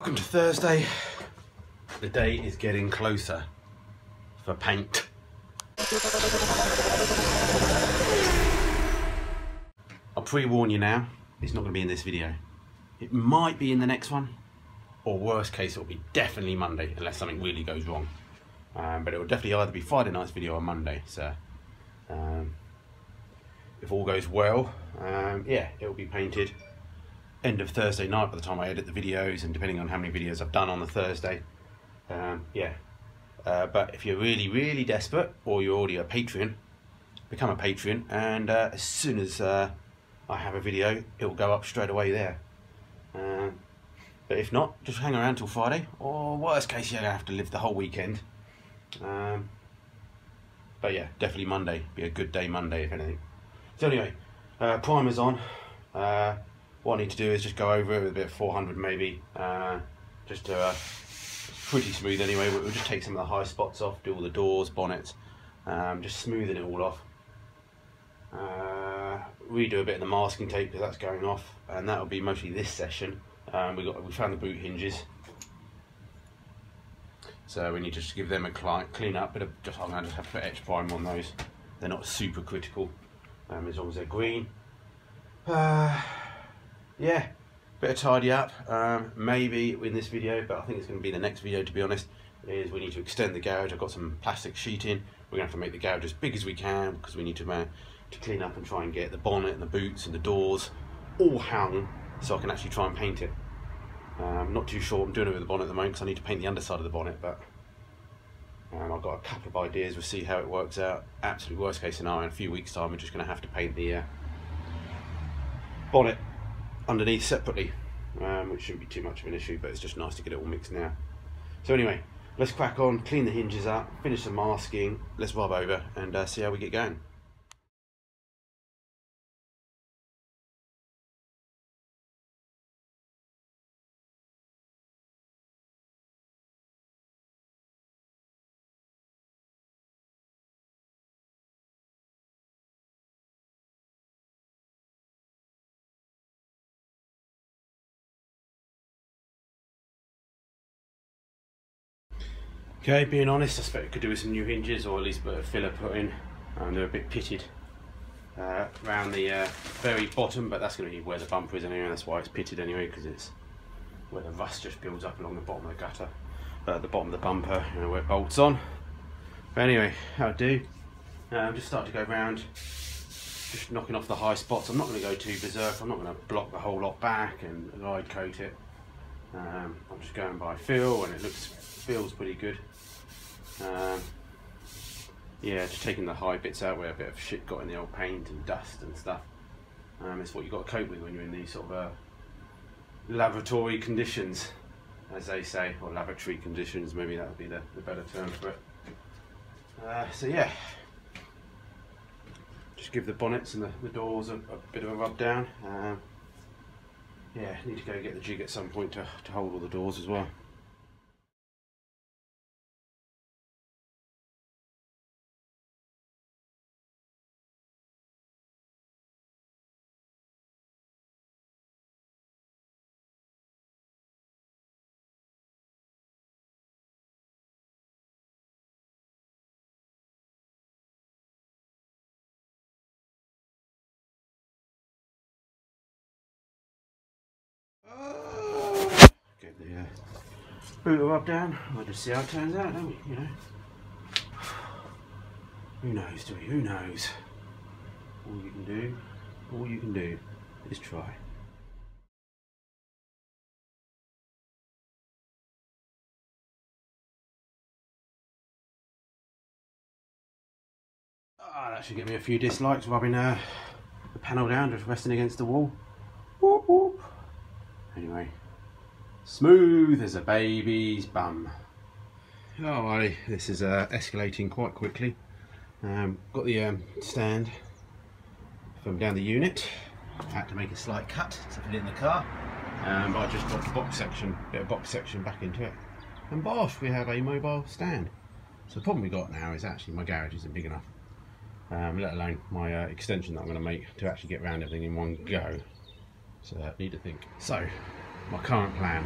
Welcome to Thursday. The day is getting closer for paint. I'll pre-warn you now, it's not going to be in this video. It might be in the next one, or worst case it'll be definitely Monday unless something really goes wrong. But it will definitely either be Friday night's video or Monday. So if all goes well, yeah, it will be painted end of Thursday night by the time I edit the videos, and depending on how many videos I've done on the Thursday. But if you're really desperate, or you're already a Patreon, become a Patreon, and as soon as I have a video, it will go up straight away there. But if not, just hang around till Friday, or worst case you're going to have to live the whole weekend. But yeah, definitely Monday, be a good day Monday if anything. So anyway, primer's on. What I need to do is just go over it with a bit of 400 maybe, just to, it's pretty smooth anyway. We'll just take some of the high spots off, do all the doors, bonnets, just smoothing it all off. Redo a bit of the masking tape because that's going off, and that'll be mostly this session. We found the boot hinges, so we need to just give them a clean up. I'm going to just have to put etch primer on those. They're not super critical, as long as they're green. Yeah, bit of tidy up, maybe in this video, but I think it's going to be the next video, to be honest. Is we need to extend the garage. I've got some plastic sheeting. We're going to have to make the garage as big as we can because we need to clean up and try and get the bonnet and the boots and the doors all hung so I can actually try and paint it. I'm not too sure. I'm doing it with the bonnet at the moment because I need to paint the underside of the bonnet, but I've got a couple of ideas. We'll see how it works out. Absolute worst case scenario, in a few weeks time we're just going to have to paint the bonnet underneath separately, which shouldn't be too much of an issue, but it's just nice to get it all mixed now. So anyway, let's crack on, clean the hinges up, finish the masking, let's rub over and see how we get going. Okay, being honest, I suspect I could do with some new hinges, or at least a bit of filler put in. They're a bit pitted around the very bottom, but that's going to be where the bumper is anyway. That's why it's pitted anyway, because it's where the rust just builds up along the bottom of the gutter, the bottom of the bumper, you know, where it bolts on. But anyway, how to do? Just start to go around, just knocking off the high spots. I'm not going to go too berserk. I'm not going to block the whole lot back and light coat it. I'm just going by feel, and it feels pretty good. Yeah, just taking the high bits out where a bit of shit got in the old paint and dust and stuff. It's what you've got to cope with when you're in these sort of laboratory conditions, as they say, or lavatory conditions, maybe that would be the better term for it. So yeah, just give the bonnets and the doors a bit of a rub down. Yeah, need to go get the jig at some point to hold all the doors as well. Get the boot rub down. We'll just see how it turns out, don't we? You know, who knows, do we? Who knows? All you can do is try. That should get me a few dislikes, rubbing the panel down, just resting against the wall. Whoop, whoop. Anyway, smooth as a baby's bum. Alrighty, this is escalating quite quickly. Got the stand from down the unit. Had to make a slight cut to fit it in the car, but I just got the bit of box section back into it, and bosh, we have a mobile stand. So the problem we got now is actually my garage isn't big enough, let alone my extension that I'm going to make to actually get around everything in one go. So I need to think. So my current plan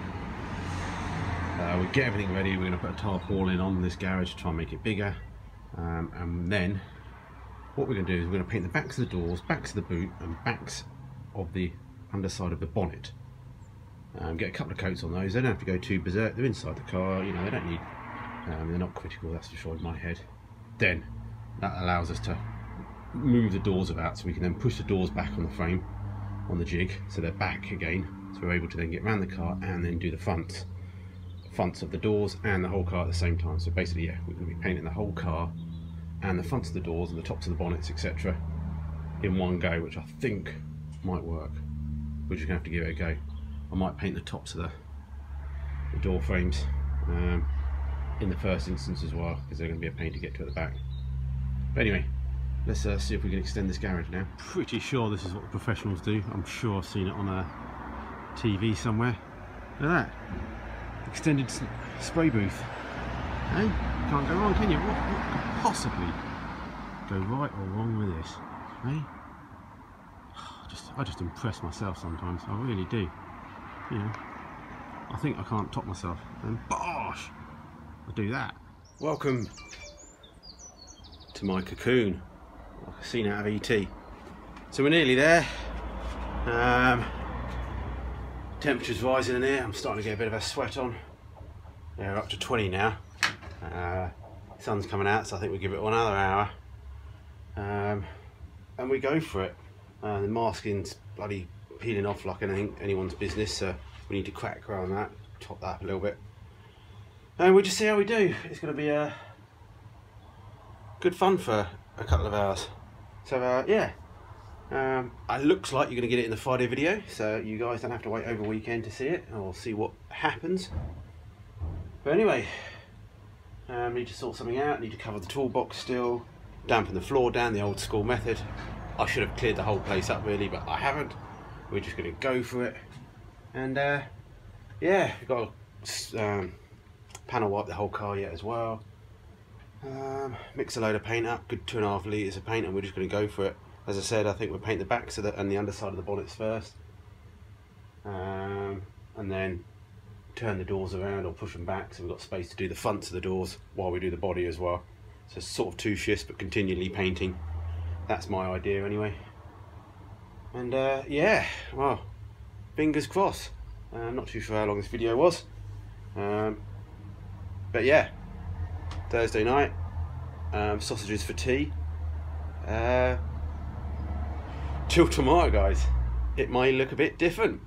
we get everything ready. We're going to put a tarpaulin on this garage to try and make it bigger, and then what we're going to do is we're going to paint the backs of the doors, backs of the boot, and backs of the underside of the bonnet. Get a couple of coats on those. They don't have to go too berserk. They're inside the car, you know, they don't need, they're not critical, that's for sure in my head. Then that allows us to move the doors about, so we can then push the doors back on the frame, on the jig, so they're back again. So we're able to then get around the car and then do the fronts of the doors and the whole car at the same time. So basically, yeah, we're going to be painting the whole car and the fronts of the doors and the tops of the bonnets, etc. in one go, which I think might work. We're just going to have to give it a go. I might paint the tops of the door frames in the first instance as well, because they're going to be a pain to get to at the back. But anyway, let's see if we can extend this garage now. Pretty sure this is what the professionals do. I'm sure I've seen it on a TV somewhere. Look at that. Extended spray booth. Hey, can't go wrong, can you? What could possibly go right or wrong with this? Hey? I just impress myself sometimes. I really do. You know, I think I can't top myself. And bosh! I do that. Welcome to my cocoon, like a scene out of E.T. So we're nearly there. Temperature's rising in here. I'm starting to get a bit of a sweat on. Yeah, we're up to 20 now. Sun's coming out, so I think we'll give it another hour. And we go for it. The masking's bloody peeling off like anyone's business, so we need to crack around that, top that up a little bit. And we'll just see how we do. It's going to be good fun for a couple of hours. So yeah. It looks like you're going to get it in the Friday video, so you guys don't have to wait over the weekend to see it, or see what happens. But anyway, need to sort something out, need to cover the toolbox still, dampen the floor down the old school method. I should have cleared the whole place up really, but I haven't. We're just going to go for it. And yeah, we've got to panel wipe the whole car yet as well. Mix a load of paint up, good 2.5 litres of paint, and we're just going to go for it. As I said, I think we'll paint the backs of and the underside of the bonnets first, and then turn the doors around or push them back, so we've got space to do the fronts of the doors while we do the body as well. So it's sort of 2 shifts, but continually painting. That's my idea anyway. And yeah, well, fingers crossed. I'm not too sure how long this video was, but yeah, Thursday night, sausages for tea. Till tomorrow, guys. It might look a bit different.